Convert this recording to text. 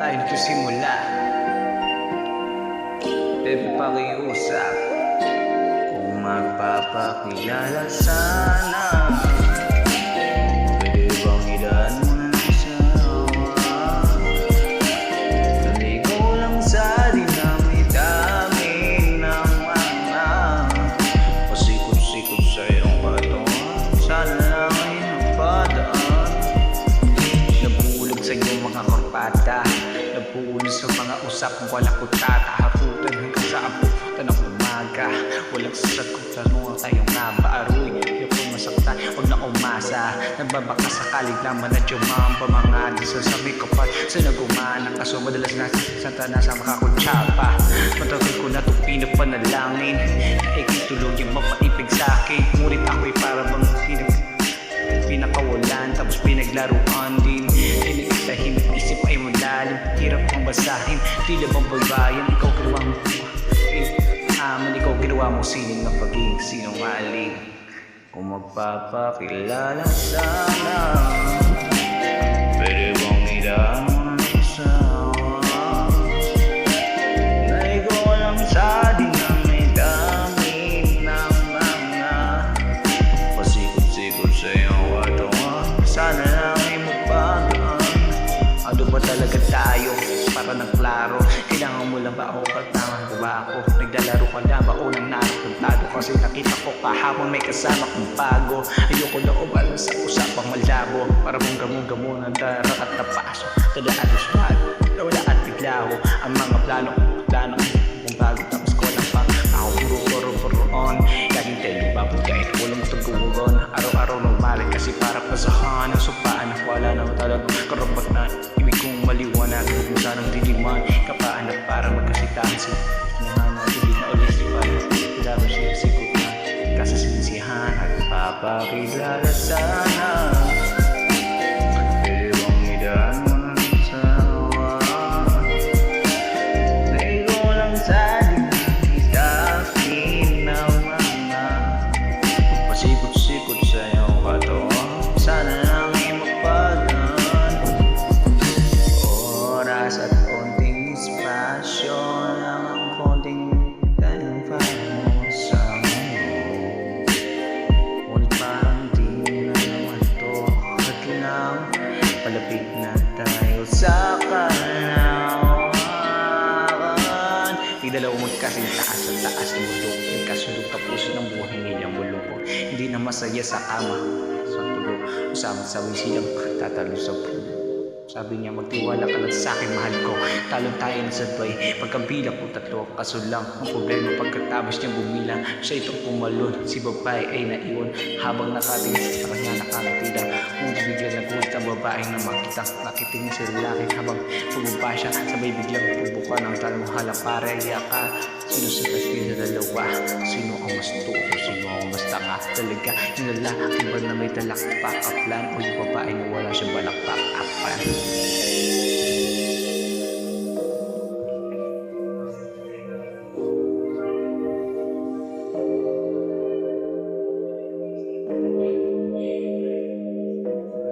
tayo nagsisimula. Baby, pakiusap kung magpapakilala sana. Pwede bang idaan mo na ng asawa? Naligo lang sa dinami-dami ng mga pasikot-sikot sa iyong katawan. Sana lang ay napadaan. Nabulog sa iyong mga korpata, nabulo sa mga usapang walang kutata. Harutan hanggang sa abutan ng umaga, walang sasagutan mo tayong nabaaroy. Yung pumasaktan, huwag na umasa. Nagbabaka sakalig naman at yumamba mga diso sa may kapal sa nagumana. Kaso madalas na santa na sa makakutsapa. Matagal ko na itong pinapanalangin na ikituloy yung mapaipig sa'kin. Ngunit ako'y para bang pinakawalan, tapos pinaglaruan din. Tahimik isip ay malalim, hirap kong basahin. Tila bang baybayan, ikaw ginawa mo ikaw ginawa mo sining ng pagiging sinungaling. Kung magpapakilala sana, pwede bang idaan mo ng asawa? Naigo lang sa dinami-dami ng mga pasikot-sikot sa iyong katawan. Sana lang ay magbagaan. Ano ba talaga tayo? Para ng klaro, kailangan mo lang ba o pagtangan ko ba ako? Naglalaro ka na ba o nang nakuntado? Kasi nakita ko kahapon may kasama kong bago. Ayoko na umalan sa usapang malabo. Para mong gamo-gamo ng darak at napaso. Tadaan usman, nawala at bigla ko. Ang mga plano kung bago. Tapos ko lang pa ako puro-puro-puroon. Laging tayo babot kahit walang tuguron. Araw-araw normal kasi para pasahan ang supaan. Wala naman talagang karapat na ibig kong maliwanag. Kung sanang diliman kapaan na para magkasitahan sa hindi na ulit sipan. Wala ba siya sikot na kasasinsihan at papakilala sana. Pwede bang idaan mo ng asawa? Naigo lang sa dinami-dami ng mga pasikot-sikot sa iyong katawan. Sana lang ay magpagaan. Oras at konting espasyo lang ang konting kanufan mo sa mundo. Ngunit parang di na naman to at lang palapit na tayo sa kalawakan. Igdalaw magkasing taas at taas ng bulong. Ikasulong tapusin ang buhay nilang bulong ko. Hindi na masaya sa kama sa tulog. Usama-sabay silang tatalo sa pulo. Sabi niya, magtiwala ka lang sa akin, mahal ko. Talon tayo na sabay, pagkabilang ko tatlo. Kaso lang, ang problema pagkatapos niya bumilang, siya itong pumalon. Si babae ay naiwan habang nakatingin sa kanya nakangitila. Ngunit biglang nagulat ang babae na makitang nakitingin sa lalaki habang bumaba siya. Sabay biglang pubuka ng talmuhala para iyaka. Sino sa kastil na dalawa? Sino ang mas tuso? Sino ang mas tanga? Talaga yung lalaki ba na may talakpak at plan o yung babae na wala siyang balakpak?